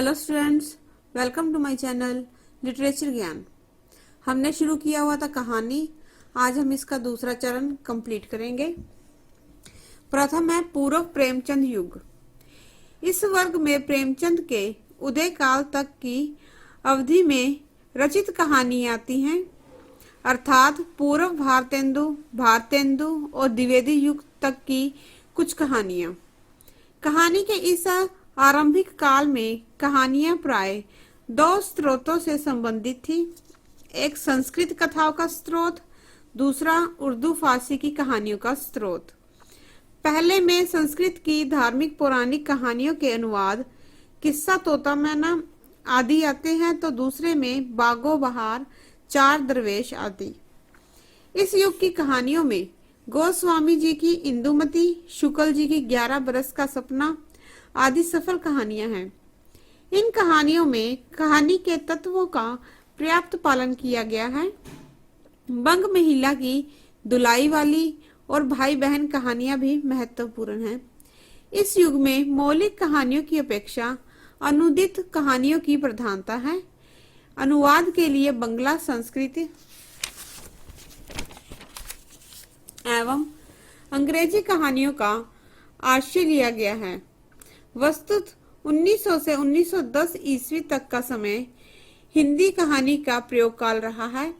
Hello students, welcome to my channel literature Gyan. हमने शुरू किया हुआ था कहानी। आज हम इसका दूसरा चरण कंप्लीट करेंगे। प्रथम है पूर्व प्रेमचंद युग। इस वर्ग में प्रेमचंद के उदय काल तक की अवधि में रचित कहानी आती हैं, अर्थात पूर्व भारतेंदु और द्विवेदी युग तक की कुछ कहानियां। कहानी के इस आरंभिक काल में कहानियां प्राय दो स्रोतों से संबंधित थी। एक संस्कृत कथाओं का स्रोत, दूसरा उर्दू फारसी की कहानियों का स्रोत। पहले में संस्कृत की धार्मिक पौराणिक कहानियों के अनुवाद, किस्सा तोता मैना आदि आते हैं, तो दूसरे में बागो बहार, चार दरवेश आदि। इस युग की कहानियों में गोस्वामी जी की इंदुमती, शुक्ल जी की 11 बरस का सपना आदि सफल कहानियां हैं। इन कहानियों में कहानी के तत्वों का पर्याप्त पालन किया गया है। बंग महिला की दुलाई वाली और भाई बहन कहानियां भी महत्वपूर्ण हैं। इस युग में मौलिक कहानियों की अपेक्षा अनुदित कहानियों की प्रधानता है। अनुवाद के लिए बंगला, संस्कृत एवं अंग्रेजी कहानियों का आश्रय लिया गया है। वस्तुत 1900 से 1910 ईस्वी तक का समय हिंदी कहानी का प्रयोग काल रहा है।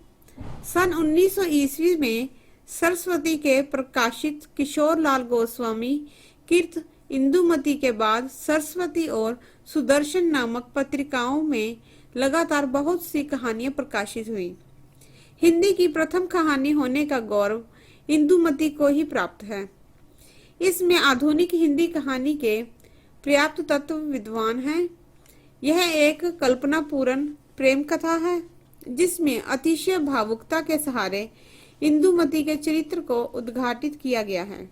सन 1900 ईस्वी में सरस्वती के प्रकाशित किशोर लाल गोस्वामी कृत इंदुमती के बाद सरस्वती और सुदर्शन नामक पत्रिकाओं में लगातार बहुत सी कहानियां प्रकाशित हुई। हिंदी की प्रथम कहानी होने का गौरव इंदुमती को ही प्राप्त है। इसमें आधुनिक हिंदी कहानी के पर्याप्त तत्व विद्वान हैं। यह एक कल्पनापूर्ण प्रेम कथा है, जिसमें अतिशय भावुकता के सहारे इंदुमती के चरित्र को उद्घाटित किया गया है।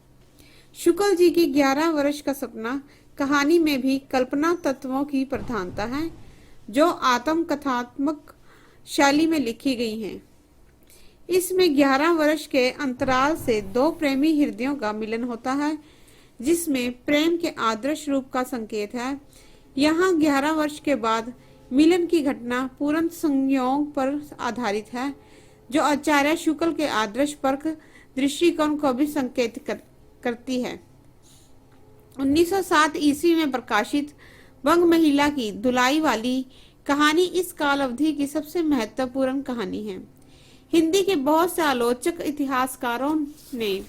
शुक्ल जी की 11 वर्ष का सपना कहानी में भी कल्पना तत्वों की प्रधानता है, जो आत्मकथात्मक शैली में लिखी गई हैं। इसमें 11 वर्ष के अंतराल से दो प्रेमी हृदयों का मिलन होता है, जिसमें प्रेम के आदर्श रूप का संकेत है। यहाँ 11 वर्ष के बाद मिलन की घटना पूर्ण संयोग पर आधारित है, जो आचार्य शुक्ल के आदर्श परख दृष्टिकोण को भी संकेत करती है। 1907 ईस्वी में प्रकाशित बंग महिला की दुलाई वाली कहानी इस काल अवधि की सबसे महत्वपूर्ण कहानी है। हिंदी के बहुत से आलोचक इतिहासकारों ने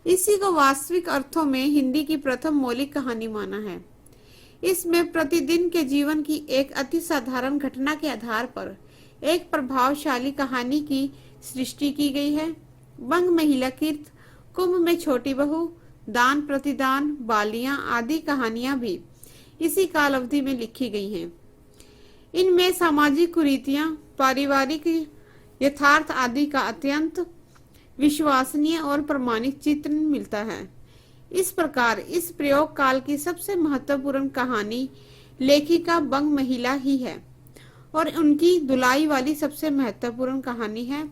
इसी को वास्तविक अर्थों में हिंदी की प्रथम मौलिक कहानी माना है। इसमें प्रतिदिन के जीवन की एक अति साधारण घटना के आधार पर एक प्रभावशाली कहानी की सृष्टि की गई है। बंग महिला कृत, कुंभ में छोटी बहू, दान प्रतिदान, बालियां आदि कहानियां भी इसी काल अवधि में लिखी गई हैं। इनमें सामाजिक कुरीतियां, पारिवारिक यथार्थ आदि का अत्यंत विश्वसनीय और प्रमाणिक चित्रण मिलता है। इस प्रकार इस प्रयोग काल की सबसे महत्वपूर्ण कहानी लेखिका बंग महिला ही है और उनकी दुलाई वाली सबसे महत्वपूर्ण कहानी है।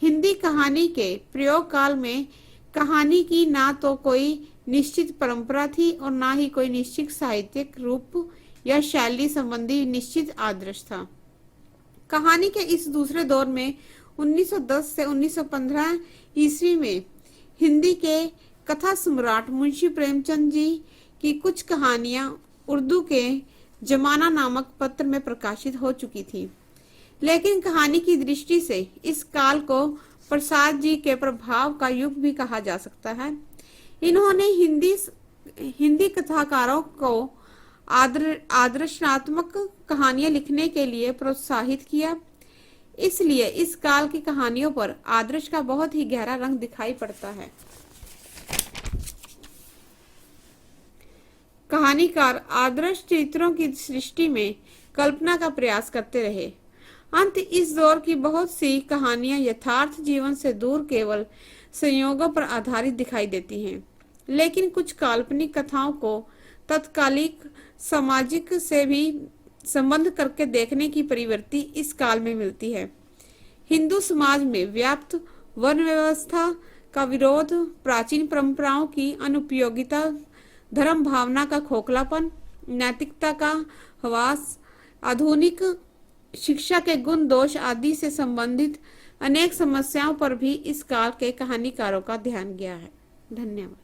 हिंदी कहानी के प्रयोग काल में कहानी की ना तो कोई निश्चित परंपरा थी और ना ही कोई निश्चित साहित्यिक रूप या शैली संबंधी निश्चित आदर्श था। कहानी के इस दूसरे दौर में 1910 से 1915 ईस्वी में हिंदी के कथा सम्राट मुंशी प्रेमचंद जी की कुछ कहानियां उर्दू के जमाना नामक पत्र में प्रकाशित हो चुकी थी। लेकिन कहानी की दृष्टि से इस काल को प्रसाद जी के प्रभाव का युग भी कहा जा सकता है। इन्होंने हिंदी कथाकारों को आदर्शात्मक कहानियां लिखने के लिए प्रोत्साहित किया। इसलिए इस काल की कहानियों पर आदर्श का बहुत ही गहरा रंग दिखाई पड़ता है। कहानीकार आदर्श चरित्रों की सृष्टि में कल्पना का प्रयास करते रहे। अंत इस दौर की बहुत सी कहानियां यथार्थ जीवन से दूर केवल संयोगों पर आधारित दिखाई देती हैं। लेकिन कुछ काल्पनिक कथाओं को तत्कालिक सामाजिक से भी संबंध करके देखने की प्रवृत्ति इस काल में मिलती है। हिंदू समाज में व्याप्त वर्ण व्यवस्था का विरोध, प्राचीन परंपराओं की अनुपयोगिता, धर्म भावना का खोखलापन, नैतिकता का हवास, आधुनिक शिक्षा के गुण दोष आदि से संबंधित अनेक समस्याओं पर भी इस काल के कहानीकारों का ध्यान गया है। धन्यवाद।